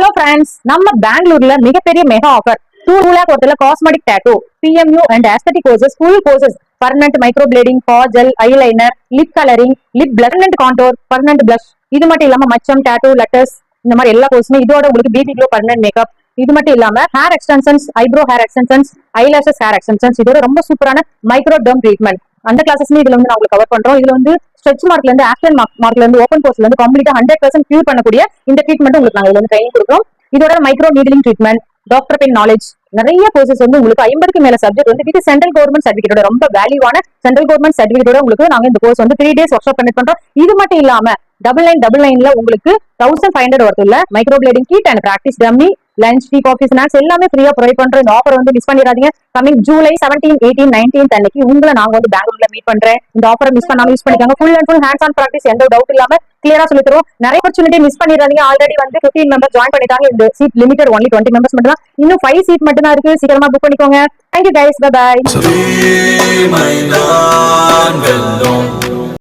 Hello friends, நம்ம பெங்களூர்ல மிகப்பெரிய மெகா ஆஃபர் 2 lakh ஒருத்தல cosmetic tattoo, PMU and aesthetic courses, full courses, permanent microblading, பாஜல், eyeliner, lip colouring, lip permanent contour, permanent blush. இது மட்டும் இல்லாம மச்சம், டாட்டூ, லெட்டர்ஸ், இந்த மாதிரி எல்லா கோர்ஸுமே இதோட உங்களுக்கு பிபி க்ளோ, பர்மனன்ட் மேக்கப். இது மட்டும் இல்லாம hair extensions, eyebrow hair extensions, eyelashes hair extensions, இதோட ரொம்ப சூப்பரான மைக்ரோ டர்ம் ட்ரீட்மெண்ட். அந்த கிளாஸஸ்மே இதுல வந்து நான் உங்களுக்கு கவர் பண்றோம். இதுல வந்து ஸ்ட்ரெச் மார்க்ல இருந்து ஆக்ஷன் மார்க்ல இருந்து ஓப்பன் கோர்ஸ்ல இருந்து கம்ப்ளீட்டா 100% கியூர் பண்ணக்கூடிய இந்த ட்ரீட்மெண்ட் உங்களுக்கு நாங்க வந்து ட்ரைனிங் கொடுக்குறோம். இதோட micro needling treatment, doctor pen knowledge, நிறைய கோர்சஸ் வந்து உங்களுக்கு 50க்கு மேல சப்ஜெக்ட் வந்து வித் சென்ட்ரல் கவர்மெண்ட் சர்டிபிகேட்டோட, ரொம்ப வேல்யூவான சென்ட்ரல் கவர்மெண்ட் சர்டிபிகேட்டோட உங்களுக்கு நாங்க இந்த கோர்ஸ் வந்து 3 days ஒர்க் ஷாப் கண்டக்ட் பண்றோம். இது மட்டும் இல்லாம 9999ல உங்களுக்கு 1500 ஒர்த்துள்ள microblading kit and practice dummy, lunch, tea, coffee, snacks எல்லாமே ஃப்ரீயா ப்ரொவைட் பண்றோம். இந்த ஆஃபர் வந்து மிஸ் பண்ணிடாதீங்க. கமிங் ஜூலை 17, 18, 19 அன்னைக்கு உங்களை நாங்க வந்து பெங்களூர்ல மீட் பண்றேன். இந்த ஆஃபரை மிஸ் பண்ணாம யூஸ் பண்ணிக்காங்க. Full and full hands on practice, எந்த டவுட் இல்லாம கிளியரா சொல்லி தருவோம். நிறைய ஆப்பர்ச்சுனிட்டி மிஸ் பண்ணிடாதீங்க. ஆல்ரெடி வந்து 15 மெம்பர்ஸ் ஜாயின் பண்ணிட்டாங்க. இந்த சீட் லிமிடெட், ஒன்லி 20 மெம்பர்ஸ் மட்டும் தான். இன்னும் 5 சீட் மட்டும் தான் இருக்கு. சீக்கிரமா புக் பண்ணிக்கோங்க. Thank you guys, bye by.